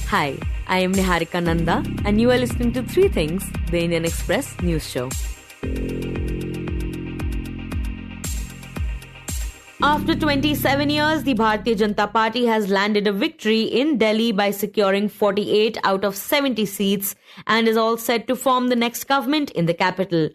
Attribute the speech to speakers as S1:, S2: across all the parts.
S1: Hi, I am Niharika Nanda, and you are listening to Three Things, the Indian Express news show. After 27 years, the Bharatiya Janata Party has landed a victory in Delhi by securing 48 out of 70 seats and is all set to form the next government in the capital.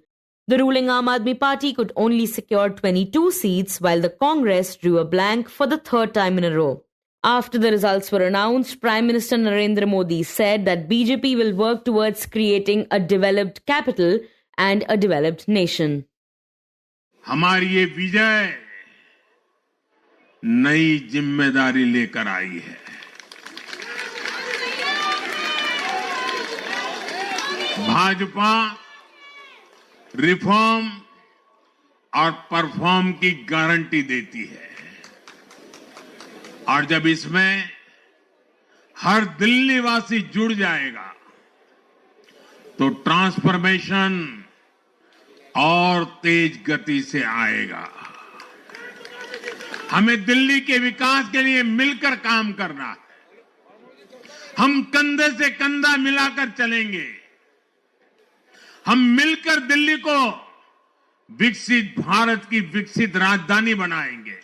S1: The ruling Aam Aadmi Party could only secure 22 seats, while the Congress drew a blank for the third time in a row. After the results were announced, Prime Minister Narendra Modi said that BJP will work towards creating a developed capital and a developed nation.
S2: हमारी ये विजय नई जिम्मेदारी लेकर आई है। Bhajpa reform और perform की guarantee देती है और जब इसमें हर दिल्ली वासी जुड़ जाएगा तो ट्रांसफॉर्मेशन और तेज गति से आएगा। हमें दिल्ली के विकास के लिए मिलकर काम करना है। हम कंधे से कंधा मिलाकर चलेंगे। हम मिलकर दिल्ली को विकसित भारत की विकसित राजधानी बनाएंगे।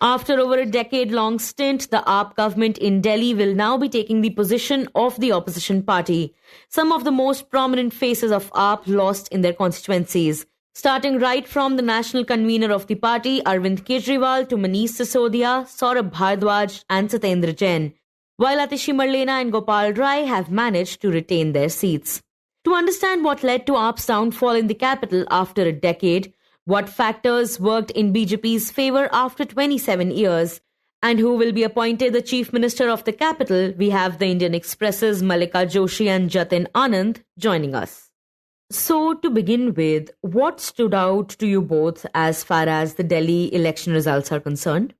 S1: After over a decade-long stint, the AAP government in Delhi will now be taking the position of the opposition party. Some of the most prominent faces of AAP lost in their constituencies, starting right from the national convener of the party, Arvind Kejriwal, to Manish Sisodia, Saurabh Bhardwaj and Satyendra Jain, while Atishi Marlena and Gopal Rai have managed to retain their seats. To understand what led to AAP's downfall in the capital after a decade, what factors worked in BJP's favour after 27 years, and who will be appointed the Chief Minister of the capital, we have the Indian Express's Mallica, Joshi and Jatin, Anand joining us. So, to begin with, what stood out to you both as far as the Delhi election results are concerned?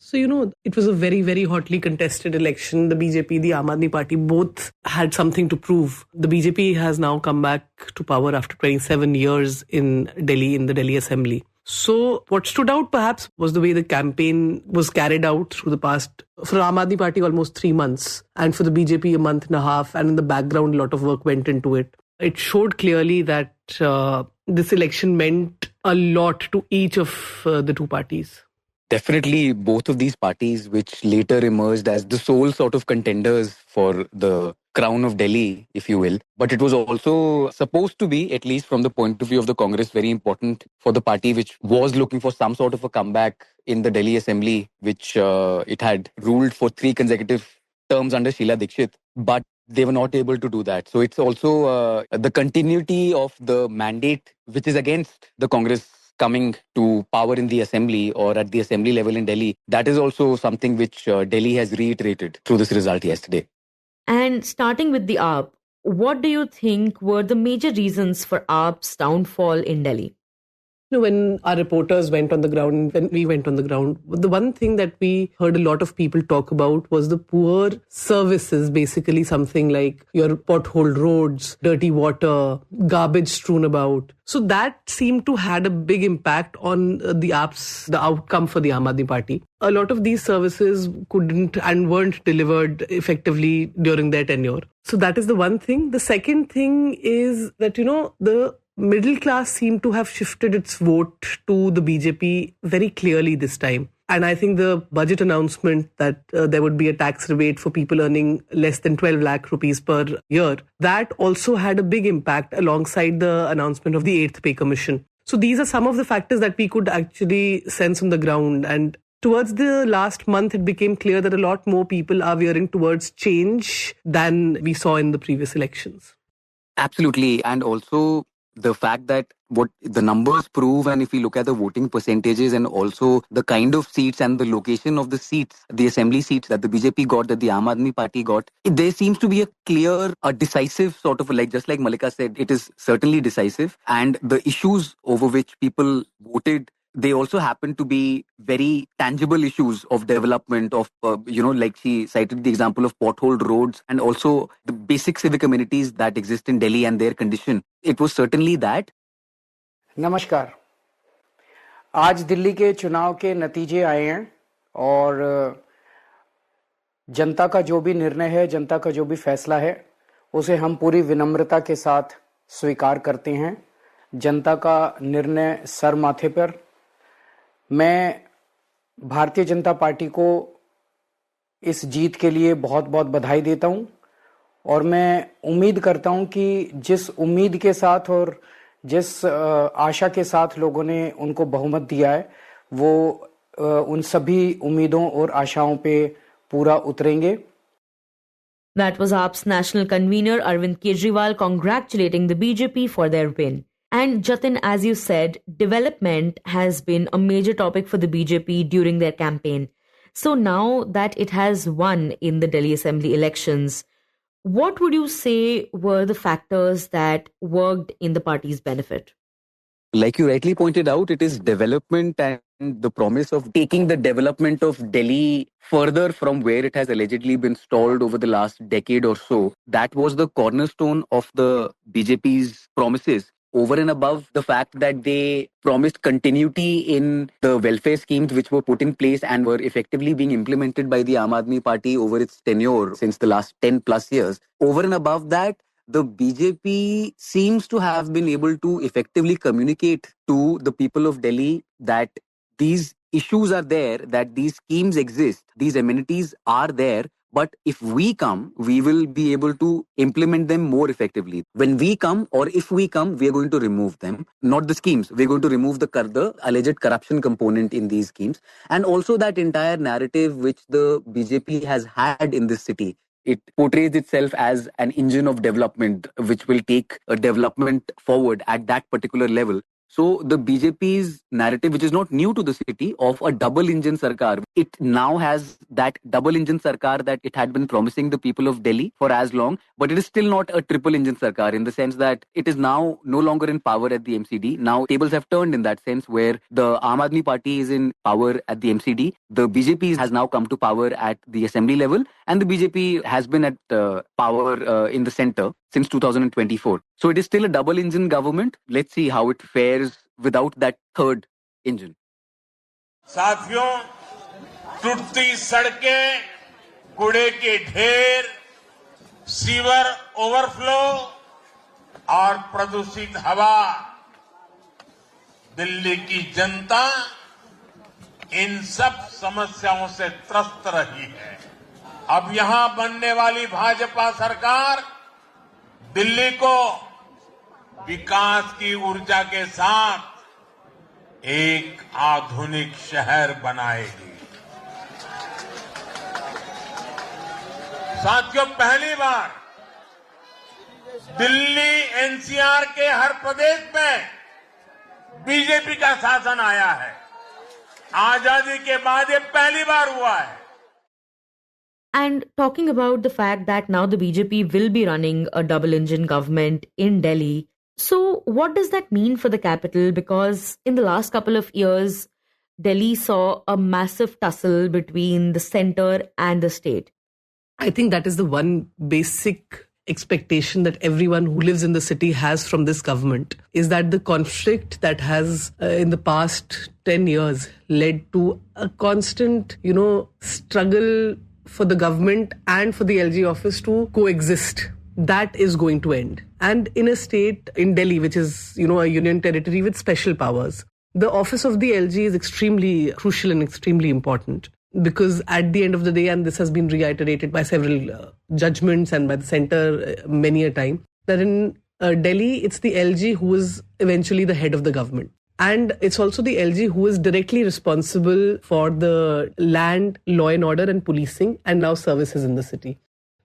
S3: So, it was a very, very hotly contested election. The BJP, the Aam Aadmi Party, both had something to prove. The BJP has now come back to power after 27 years in Delhi, in the Delhi Assembly. So, what stood out perhaps was the way the campaign was carried out through the past, for Aam Aadmi Party, almost 3 months, and for the BJP, a month and a half, and in the background, a lot of work went into it. It showed clearly that this election meant a lot to each of the two parties.
S4: Definitely both of these parties, which later emerged as the sole sort of contenders for the crown of Delhi, if you will. But it was also supposed to be, at least from the point of view of the Congress, very important for the party which was looking for some sort of a comeback in the Delhi Assembly, which it had ruled for 3 consecutive terms under Sheila Dikshit. But they were not able to do that. So it's also the continuity of the mandate, which is against the Congress coming to power in the assembly or at the assembly level in Delhi. That is also something which Delhi has reiterated through this result yesterday.
S1: And starting with the AAP, what do you think were the major reasons for AAP's downfall in Delhi?
S3: When our reporters went on the ground, when we went on the ground, the one thing that we heard a lot of people talk about was the poor services, basically something like your potholed roads, dirty water, garbage strewn about. So that seemed to had a big impact on the outcome for the Aam Aadmi Party. A lot of these services couldn't and weren't delivered effectively during their tenure. So that is the one thing. The second thing is that, the middle class seemed to have shifted its vote to the BJP very clearly this time. And I think the budget announcement that there would be a tax rebate for people earning less than 12 lakh rupees per year, that also had a big impact alongside the announcement of the 8th Pay Commission. So these are some of the factors that we could actually sense on the ground. And towards the last month, it became clear that a lot more people are veering towards change than we saw in the previous elections.
S4: Absolutely. And also the fact that what the numbers prove, and if we look at the voting percentages and also the kind of seats and the location of the seats, the assembly seats that the BJP got, that the Aam Aadmi Party got, there seems to be a clear, a decisive sort of, like just like Mallica said, it is certainly decisive. And the issues over which people voted, they also happen to be very tangible issues of development of, like she cited the example of potholed roads and also the basic civic amenities that exist in Delhi and their condition. It was certainly that.
S5: नमस्कार, आज दिल्ली के चुनाव के नतीजे आए हैं और जनता का जो भी निर्णय है, जनता का जो भी फैसला है, उसे हम पूरी विनम्रता के साथ स्वीकार करते हैं। जनता का निर्णय सर माथे पर। मैं भारतीय जनता पार्टी को इस जीत के लिए बहुत बहुत बधाई देता हूं और मैं उम्मीद करता हूं कि जिस उम्मीद के साथ और जिस आशा के साथ लोगों ने उनको बहुमत दिया है, वो उन सभी उम्मीदों और आशाओं पे पूरा उतरेंगे।
S1: That was AAP's national convener Arvind Kejriwal congratulating the BJP for their win. And Jatin, as you said, development has been a major topic for the BJP during their campaign. So now that it has won in the Delhi Assembly elections, what would you say were the factors that worked in the party's benefit?
S4: Like you rightly pointed out, it is development and the promise of taking the development of Delhi further from where it has allegedly been stalled over the last decade or so. That was the cornerstone of the BJP's promises. Over and above the fact that they promised continuity in the welfare schemes which were put in place and were effectively being implemented by the Aam Aadmi Party over its tenure since the last 10 plus years. Over and above that, the BJP seems to have been able to effectively communicate to the people of Delhi that these issues are there, that these schemes exist, these amenities are there, but if we come, we will be able to implement them more effectively. When we come, or if we come, we are going to remove them, not the schemes. We're going to remove the alleged corruption component in these schemes. And also that entire narrative which the BJP has had in this city. It portrays itself as an engine of development, which will take a development forward at that particular level. So the BJP's narrative, which is not new to the city, of a double engine sarkar, it now has that double engine sarkar that it had been promising the people of Delhi for as long, but it is still not a triple engine sarkar in the sense that it is now no longer in power at the MCD. Now tables have turned in that sense where the Aam Aadmi Party is in power at the MCD. The BJP has now come to power at the assembly level, and the BJP has been at power in the center since 2024. So it is still a double engine government. Let's see how it fares without that third engine.
S2: साथियों, टूटती सड़कें, कूड़े के ढेर, sewer overflow और प्रदूषित हवा, दिल्ली की जनता इन सब समस्याओं से त्रस्त रही है। अब यहां बनने वाली भाजपा सरकार दिल्ली को विकास की ऊर्जा के साथ एक आधुनिक शहर बनाएगी। साथियों, पहली बार दिल्ली एनसीआर के हर प्रदेश में बीजेपी का शासन आया है। आजादी के बाद ये पहली बार हुआ है।
S1: And talking about the fact that now the BJP will be running a double engine government in Delhi. So what does that mean for the capital? Because in the last couple of years, Delhi saw a massive tussle between the center and the state.
S3: I think that is the one basic expectation that everyone who lives in the city has from this government, is that the conflict that has in the past 10 years led to a constant, struggle for the government and for the LG office to coexist. That is going to end. And in a state, in Delhi, which is, a union territory with special powers, the office of the LG is extremely crucial and extremely important. Because at the end of the day, and this has been reiterated by several judgments and by the centre many a time, that in Delhi, it's the LG who is eventually the head of the government. And it's also the LG who is directly responsible for the land, law and order and policing and now services in the city.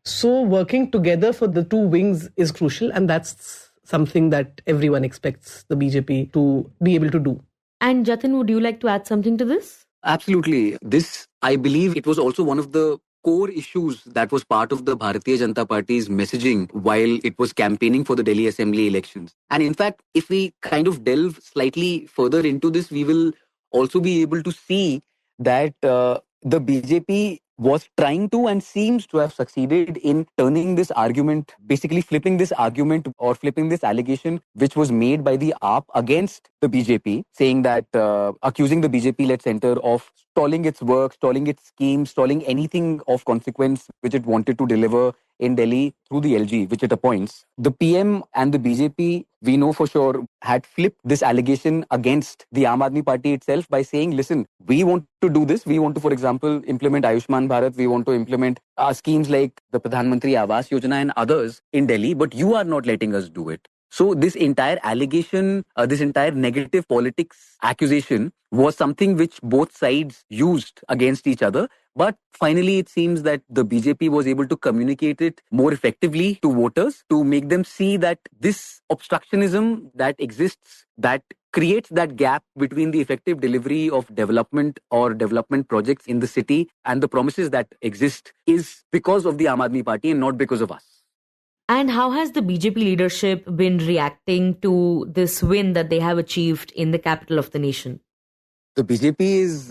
S3: So working together for the two wings is crucial, and that's something that everyone expects the BJP to be able to do.
S1: And Jatin, would you like to add something to this?
S4: Absolutely. This, I believe, it was also one of the core issues that was part of the Bharatiya Janata Party's messaging while it was campaigning for the Delhi Assembly elections. And in fact, if we kind of delve slightly further into this, we will also be able to see that the BJP was trying to and seems to have succeeded in turning this argument, basically flipping this argument or flipping this allegation which was made by the AAP against the BJP, saying that accusing the BJP-led center of stalling its work, stalling its schemes, stalling anything of consequence which it wanted to deliver in Delhi through the LG, which it appoints. The PM and the BJP, we know for sure, had flipped this allegation against the Aam Aadmi Party itself by saying, listen, we want to do this. We want to, for example, implement Ayushman Bharat. We want to implement schemes like the Pradhan Mantri Awas Yojana and others in Delhi, but you are not letting us do it. So this entire allegation, this entire negative politics accusation was something which both sides used against each other. But finally, it seems that the BJP was able to communicate it more effectively to voters to make them see that this obstructionism that exists, that creates that gap between the effective delivery of development or development projects in the city and the promises that exist is because of the Aam Aadmi Party and not because of us.
S1: And how has the BJP leadership been reacting to this win that they have achieved in the capital of the nation?
S4: The BJP is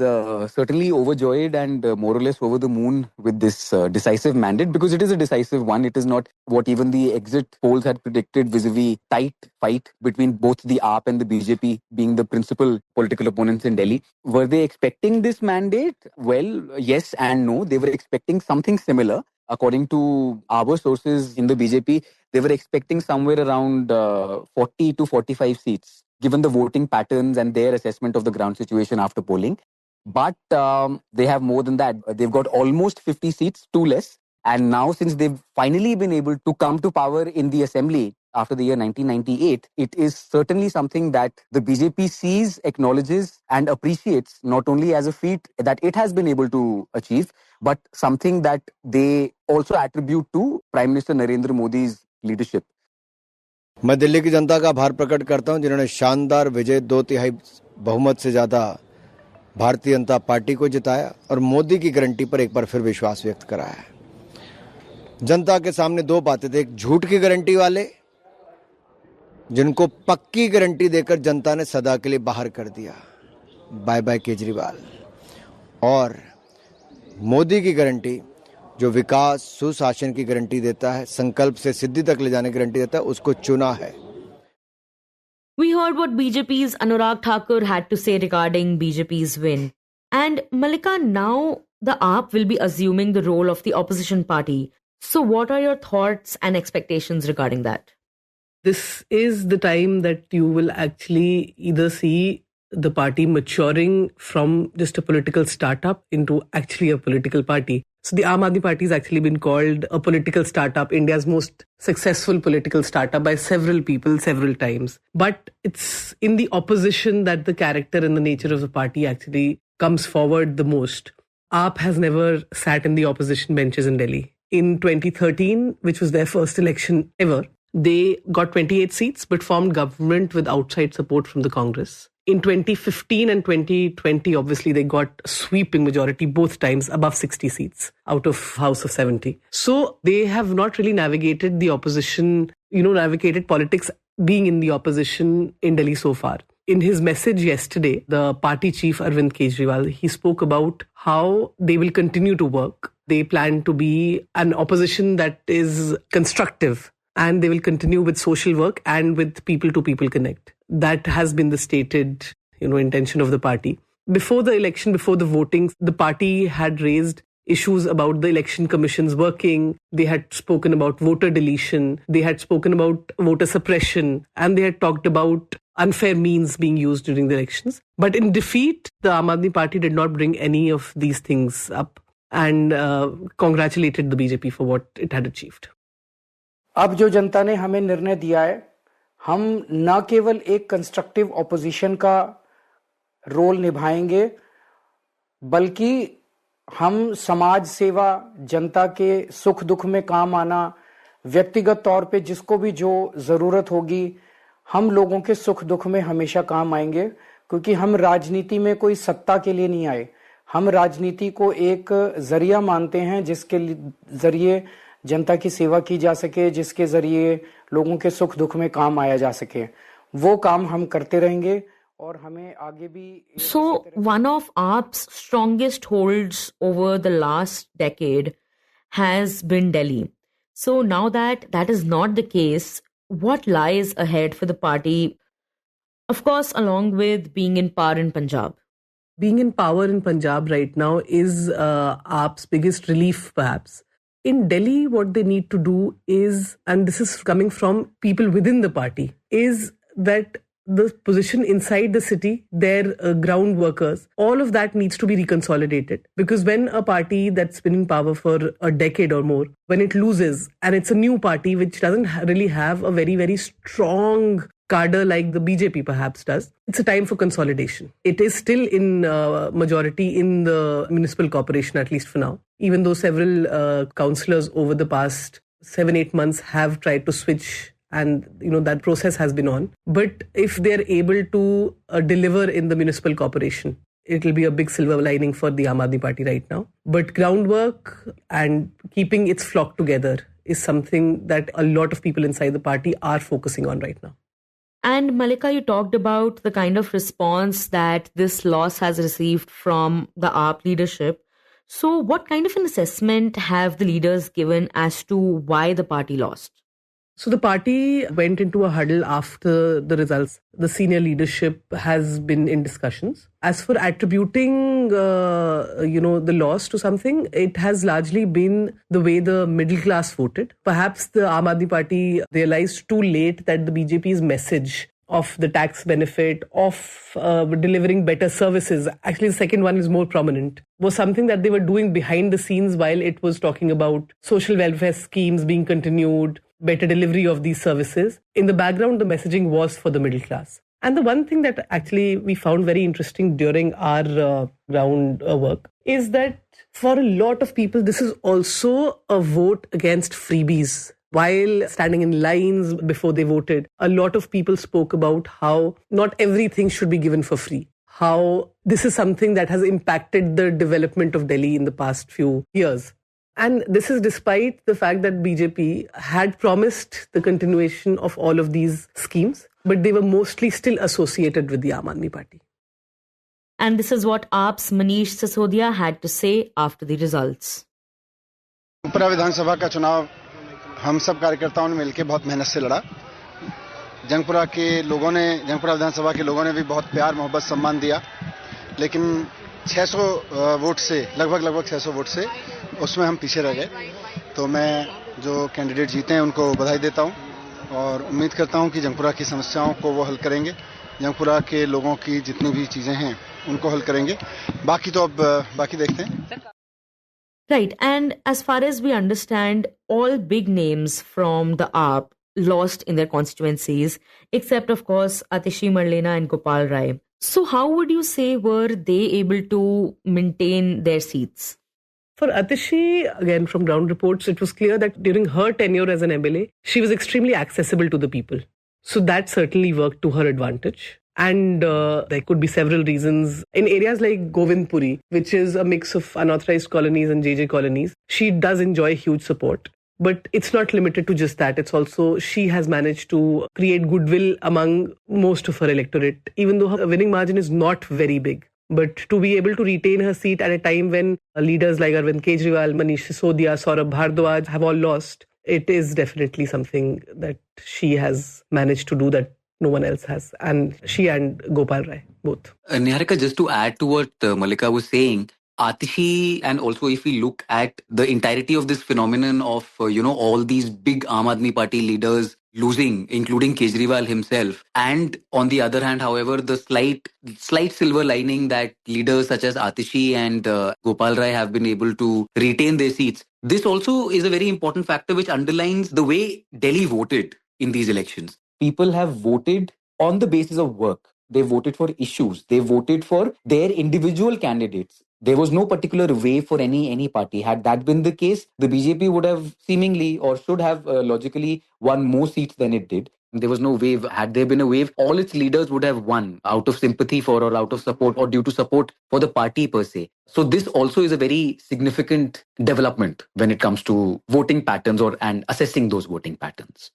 S4: certainly overjoyed and more or less over the moon with this decisive mandate, because it is a decisive one. It is not what even the exit polls had predicted vis-a-vis tight fight between both the AAP and the BJP being the principal political opponents in Delhi. Were they expecting this mandate? Well, yes and no. They were expecting something similar. According to our sources in the BJP, they were expecting somewhere around 40 to 45 seats, given the voting patterns and their assessment of the ground situation after polling. But they have more than that. They've got almost 50 seats, two less. And now, since they've finally been able to come to power in the assembly after the year 1998, it is certainly something that the BJP sees, acknowledges and appreciates, not only as a feat that it has been able to achieve, but something that they also attribute to Prime Minister Narendra Modi's leadership.
S6: मैं दिल्ली की जनता का आभार प्रकट करता हूं, जिन्होंने शानदार विजय 2/3 बहुमत से ज्यादा भारतीय जनता पार्टी को जिताया और मोदी की गारंटी पर एक बार फिर विश्वास व्यक्त कराया। जनता के सामने दो बातें थे, एक झूठ की गारंटी वाले जिनको पक्की गारंटी देकर जनता ने सदा के लिए बाहर कर दिया, बाय बाय केजरीवाल, और मोदी की गारंटी जो विकास सुशासन की गारंटी देता है, संकल्प से सिद्धि तक ले जाने की गारंटी देता है, उसको चुना है।
S1: We heard what BJP's Anurag Thakur had to say regarding BJP's win. And Mallica, now the AAP will be assuming the role of the opposition party. So what are your thoughts and expectations regarding that?
S3: This is the time that you will actually either see the party maturing from just a political startup into actually a political party. So the Aam Aadmi Party has actually been called a political startup, India's most successful political startup by several people, several times. But it's in the opposition that the character and the nature of the party actually comes forward the most. AAP has never sat in the opposition benches in Delhi. In 2013, which was their first election ever, they got 28 seats but formed government with outside support from the Congress. In 2015 and 2020, obviously, they got a sweeping majority both times, above 60 seats out of House of 70. So they have not really navigated the opposition, navigated politics being in the opposition in Delhi so far. In his message yesterday, the party chief, Arvind Kejriwal, he spoke about how they will continue to work. They plan to be an opposition that is constructive, and they will continue with social work and with people-to-people connect. That has been the stated, intention of the party. Before the election, before the voting, the party had raised issues about the election commission's working. They had spoken about voter deletion. They had spoken about voter suppression. And they had talked about unfair means being used during the elections. But in defeat, the Aam Aadmi Party did not bring any of these things up and congratulated the BJP for what it had achieved.
S5: अब जो जनता ने हमें निर्णय दिया है, हम न केवल एक कंस्ट्रक्टिव ऑपोजिशन का रोल निभाएंगे, बल्कि हम समाज सेवा, जनता के सुख दुख में काम आना, व्यक्तिगत तौर पे जिसको भी जो जरूरत होगी, हम लोगों के सुख दुख में हमेशा काम आएंगे, क्योंकि हम राजनीति में कोई सत्ता के लिए नहीं आए। हम राजनीति को एक जरिया मानते हैं जिसके जरिए जनता की सेवा की जा सके, जिसके जरिए लोगों के सुख दुख में काम आया जा सके। वो काम हम करते रहेंगे और हमें आगे भी।
S1: So one of AAP's strongest holds over the last decade has been Delhi. So now that that is not the case, what lies ahead for the party? Of course, along with being in power in Punjab.
S3: Being in power in Punjab right now is AAP's biggest relief, perhaps. In Delhi, what they need to do is, and this is coming from people within the party, is that the position inside the city, their ground workers, all of that needs to be reconsolidated. Because when a party that's been in power for a decade or more, when it loses, and it's a new party which doesn't really have a very, very strong cadre like the BJP perhaps does, it's a time for consolidation. It is still in majority in the municipal corporation, at least for now, even though several councillors over the past 7-8 months have tried to switch, and that process has been on. But if they're able to deliver in the municipal corporation, it will be a big silver lining for the Aam Aadmi Party right now. But groundwork and keeping its flock together is something that a lot of people inside the party are focusing on right now.
S1: And Mallica, you talked about the kind of response that this loss has received from the AAP leadership. So what kind of an assessment have the leaders given as to why the party lost?
S3: So the party went into a huddle after the results. The senior leadership has been in discussions. As for attributing, the loss to something, it has largely been the way the middle class voted. Perhaps the Aam Aadmi Party realized too late that the BJP's message of the tax benefit, of delivering better services, actually the second one is more prominent, was something that they were doing behind the scenes while it was talking about social welfare schemes being continued, better delivery of these services. In the background, the messaging was for the middle class. And the one thing that actually we found very interesting during our ground work is that for a lot of people, this is also a vote against freebies. While standing in lines before they voted, a lot of people spoke about how not everything should be given for free. How this is something that has impacted the development of Delhi in the past few years. And this is despite the fact that BJP had promised the continuation of all of these schemes, but they were mostly still associated with the Aam Aadmi Party.
S1: And this is what AAP's Manish Sisodia had to say after the results.
S7: Tripura विधानसभा का चुनाव हम सब कार्यकर्ताओं ने मिलकर बहुत मेहनत से लड़ा. जंगपुरा विधानसभा के लोगों ने भी बहुत प्यार मोहब्बत सम्मान दिया, लेकिन 600 वोट से लगभग 600 वोट से उसमें हम पीछे रह गए. तो मैं जो कैंडिडेट जीते हैं उनको बधाई देता हूं और उम्मीद करता हूं कि जंगपुरा की समस्याओं को वो हल करेंगे. जंगपुरा के लोगों की जितनी भी चीजें हैं उनको हल करेंगे. बाकी तो अब बाकी देखते हैं.
S1: Right, and as far as we understand, all big names from the AAP lost in their constituencies, except of course Atishi Marlena and Gopal Rai. So how would you say were they able to maintain their seats?
S3: For Atishi, again from ground reports, it was clear that during her tenure as an MLA, she was extremely accessible to the people. So that certainly worked to her advantage. And there could be several reasons. In areas like Govindpuri, which is a mix of unauthorized colonies and JJ colonies, she does enjoy huge support. But it's not limited to just that. It's also, she has managed to create goodwill among most of her electorate, even though her winning margin is not very big. But to be able to retain her seat at a time when leaders like Arvind Kejriwal, Manish Sisodia, Saurabh Bhardwaj have all lost, it is definitely something that she has managed to do that no one else has. And she and Gopal Rai, both.
S4: Niharika, just to add to what Mallica was saying, Atishi, and also if we look at the entirety of this phenomenon of, all these big Aam Aadmi Party leaders losing, including Kejriwal himself. And on the other hand, however, the slight silver lining that leaders such as Atishi and Gopal Rai have been able to retain their seats. This also is a very important factor which underlines the way Delhi voted in these elections. People have voted on the basis of work. They voted for issues. They voted for their individual candidates. There was no particular wave for any party. Had that been the case, the BJP would have seemingly or should have logically won more seats than it did. There was no wave. Had there been a wave, all its leaders would have won out of sympathy for or out of support or due to support for the party per se. So this also is a very significant development when it comes to voting patterns and assessing those voting patterns.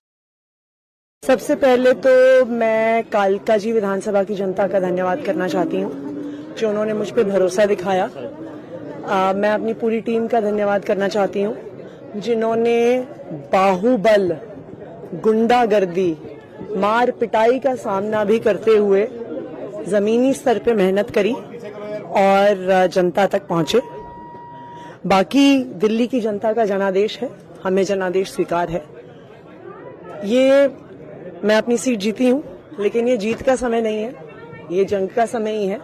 S8: सबसे पहले तो मैं कालका जी विधानसभा की जनता का धन्यवाद करना चाहती हूँ जो उन्होंने मुझ पे भरोसा दिखाया. मैं अपनी पूरी टीम का धन्यवाद करना चाहती हूँ जिन्होंने बाहुबल, गुंडागर्दी, मार पिटाई का सामना भी करते हुए जमीनी स्तर पे मेहनत करी और जनता तक पहुंचे। बाकी दिल्ली की जनता का जनादेश है, हमें जनादेश स्वीकार है। ये मैं अपनी सीट जीती हूं, लेकिन ये जीत का समय नहीं है, ये जंग का समय ही है।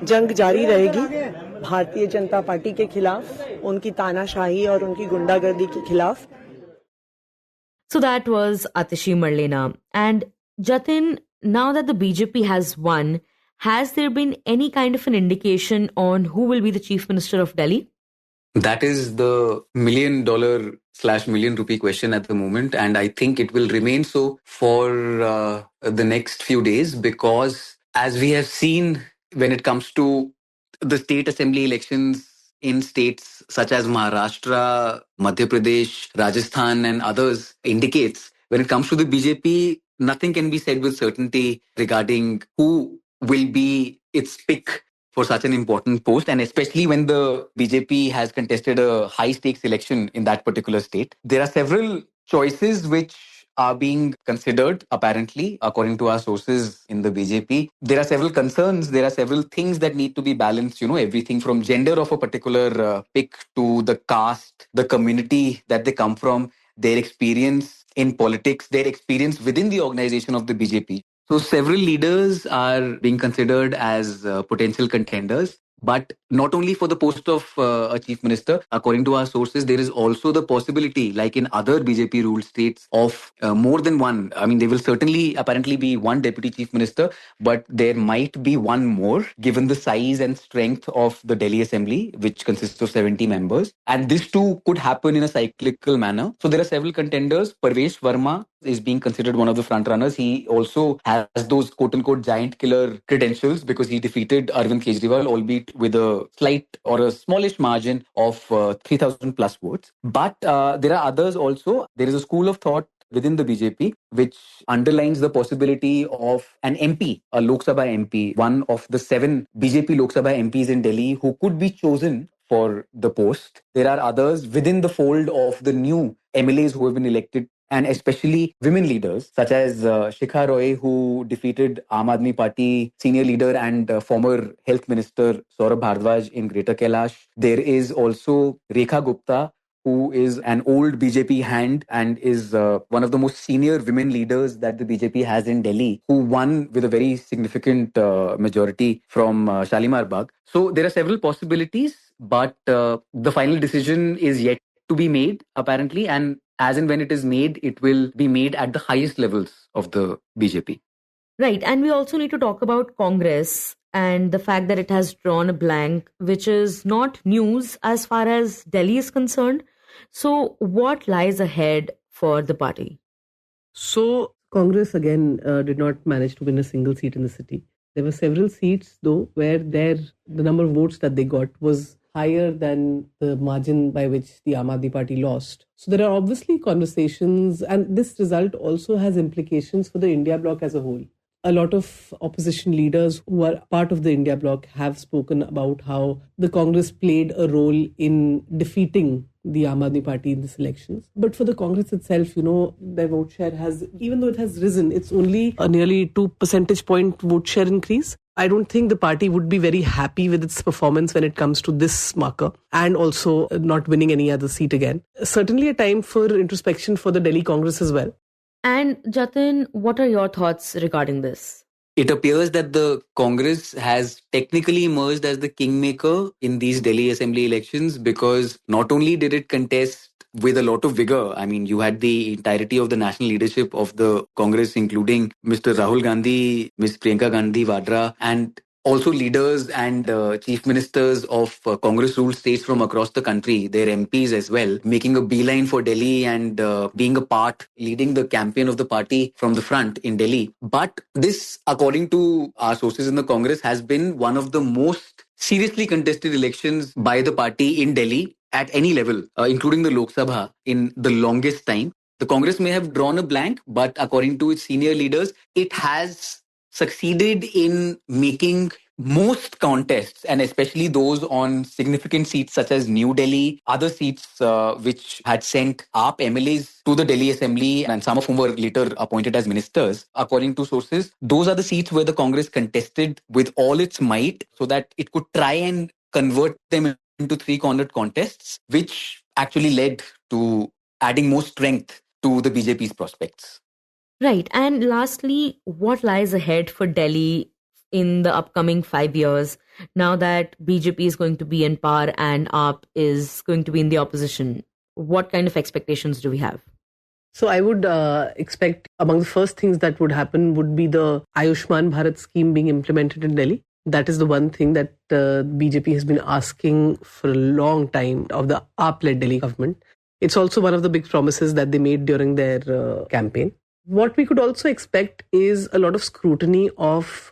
S8: जंग जारी रहेगी भारतीय जनता पार्टी के खिलाफ, उनकी तानाशाही और उनकी गुंडागर्दी के खिलाफ।
S1: So that was Atishi Marlena. And Jatin, now that the BJP has won, has there been any kind of an indication on who will be the Chief Minister of Delhi?
S4: That is the $1,000,000/1,000,000 rupee question at the moment. And I think it will remain so for the next few days, because as we have seen when it comes to the state assembly elections in states such as Maharashtra, Madhya Pradesh, Rajasthan and others indicates when it comes to the BJP, nothing can be said with certainty regarding who will be its pick for such an important post, and especially when the BJP has contested a high stakes election in that particular state. There are several choices which are being considered, apparently, according to our sources in the BJP. There are several concerns, there are several things that need to be balanced, everything from gender of a particular pick to the caste, the community that they come from, their experience in politics, their experience within the organization of the BJP. So several leaders are being considered as potential contenders. But not only for the post of a chief minister, according to our sources, there is also the possibility, like in other BJP ruled states, of more than one. I mean, there will certainly apparently be one deputy chief minister, but there might be one more, given the size and strength of the Delhi Assembly, which consists of 70 members. And this too could happen in a cyclical manner. So there are several contenders. Parvesh Verma is being considered one of the front runners. He also has those quote-unquote giant killer credentials because he defeated Arvind Kejriwal, albeit with a slight or a smallish margin of 3,000 plus votes. But there are others also. There is a school of thought within the BJP which underlines the possibility of an MP, a Lok Sabha MP, one of the 7 BJP Lok Sabha MPs in Delhi who could be chosen for the post. There are others within the fold of the new MLAs who have been elected, and especially women leaders such as Shikha Roy, who defeated Aam Aadmi Party senior leader and former health minister Saurabh Bhardwaj in Greater Kailash. There is also Rekha Gupta, who is an old BJP hand and is one of the most senior women leaders that the BJP has in Delhi, who won with a very significant majority from Shalimar Bagh. So there are several possibilities, but the final decision is yet to be made, apparently, and as and when it is made, it will be made at the highest levels of the BJP.
S1: Right. And we also need to talk about Congress and the fact that it has drawn a blank, which is not news as far as Delhi is concerned. So what lies ahead for the party?
S3: So Congress again did not manage to win a single seat in the city. There were several seats, though, where the number of votes that they got was higher than the margin by which the Aam Aadmi Party lost. So there are obviously conversations, and this result also has implications for the India bloc as a whole. A lot of opposition leaders who are part of the India bloc have spoken about how the Congress played a role in defeating the Aam Aadmi Party in these elections. But for the Congress itself, their vote share has, even though it has risen, it's only a nearly 2 percentage point vote share increase. I don't think the party would be very happy with its performance when it comes to this marker, and also not winning any other seat again. Certainly a time for introspection for the Delhi Congress as well.
S1: And Jatin, what are your thoughts regarding this?
S4: It appears that the Congress has technically emerged as the kingmaker in these Delhi Assembly elections, because not only did it contest with a lot of vigor. I mean, you had the entirety of the national leadership of the Congress, including Mr. Rahul Gandhi, Ms. Priyanka Gandhi Vadra, and also leaders and chief ministers of Congress-ruled states from across the country, their MPs as well, making a beeline for Delhi and being a part, leading the campaign of the party from the front in Delhi. But this, according to our sources in the Congress, has been one of the most seriously contested elections by the party in Delhi at any level, including the Lok Sabha, in the longest time. The Congress may have drawn a blank, but according to its senior leaders, it has succeeded in making most contests, and especially those on significant seats such as New Delhi, other seats which had sent AAP MLAs to the Delhi Assembly and some of whom were later appointed as ministers, according to sources, those are the seats where the Congress contested with all its might so that it could try and convert them into three-cornered contests, which actually led to adding more strength to the BJP's prospects.
S1: Right. And lastly, what lies ahead for Delhi in the upcoming 5 years, now that BJP is going to be in power and AAP is going to be in the opposition? What kind of expectations do we have?
S3: So I would expect among the first things that would happen would be the Ayushman Bharat scheme being implemented in Delhi. That is the one thing that BJP has been asking for a long time of the AAP-led Delhi government. It's also one of the big promises that they made during their campaign. What we could also expect is a lot of scrutiny of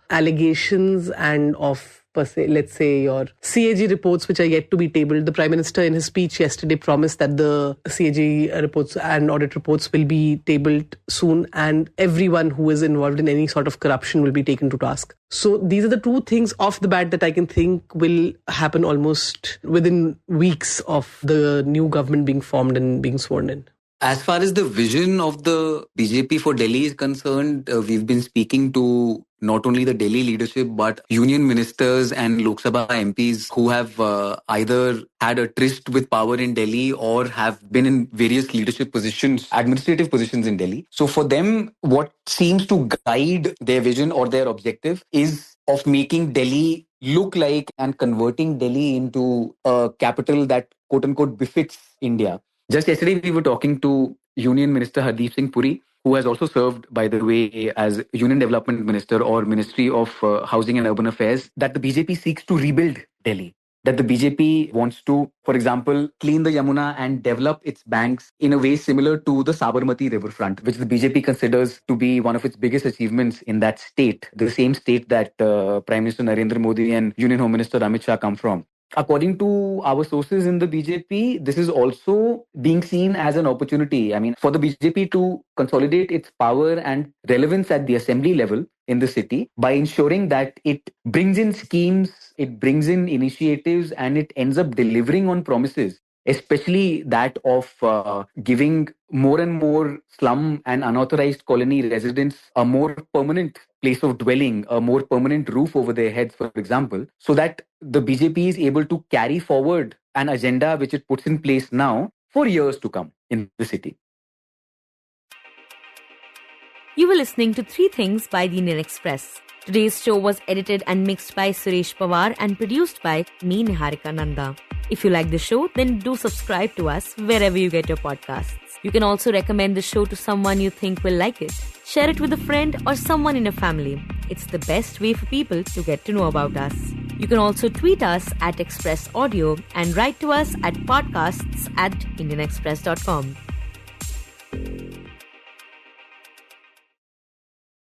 S3: allegations and of, let's say, your CAG reports, which are yet to be tabled. The Prime Minister in his speech yesterday promised that the CAG reports and audit reports will be tabled soon, and everyone who is involved in any sort of corruption will be taken to task. So these are the two things off the bat that I can think will happen almost within weeks of the new government being formed and being sworn in.
S4: As far as the vision of the BJP for Delhi is concerned, we've been speaking to not only the Delhi leadership, but union ministers and Lok Sabha MPs who have either had a tryst with power in Delhi or have been in various leadership positions, administrative positions in Delhi. So for them, what seems to guide their vision or their objective is of making Delhi look like and converting Delhi into a capital that quote unquote befits India. Just yesterday, we were talking to Union Minister Hardeep Singh Puri, who has also served, by the way, as Union Development Minister or Ministry of Housing and Urban Affairs, that the BJP seeks to rebuild Delhi. That the BJP wants to, for example, clean the Yamuna and develop its banks in a way similar to the Sabarmati riverfront, which the BJP considers to be one of its biggest achievements in that state, the same state that Prime Minister Narendra Modi and Union Home Minister Amit Shah come from. According to our sources in the BJP, this is also being seen as an opportunity. I mean, for the BJP to consolidate its power and relevance at the assembly level in the city by ensuring that it brings in schemes, it brings in initiatives, and it ends up delivering on promises, especially that of giving more and more slum and unauthorized colony residents a more permanent place of dwelling, a more permanent roof over their heads, for example, so that the BJP is able to carry forward an agenda which it puts in place now for years to come in the city.
S1: You were listening to 3 Things by the Indian Express. Today's show was edited and mixed by Suresh Pawar and produced by me, Niharika Nanda. If you like the show, then do subscribe to us wherever you get your podcasts. You can also recommend the show to someone you think will like it. Share it with a friend or someone in your family. It's the best way for people to get to know about us. You can also tweet us at Express Audio and write to us at podcasts@indianexpress.com.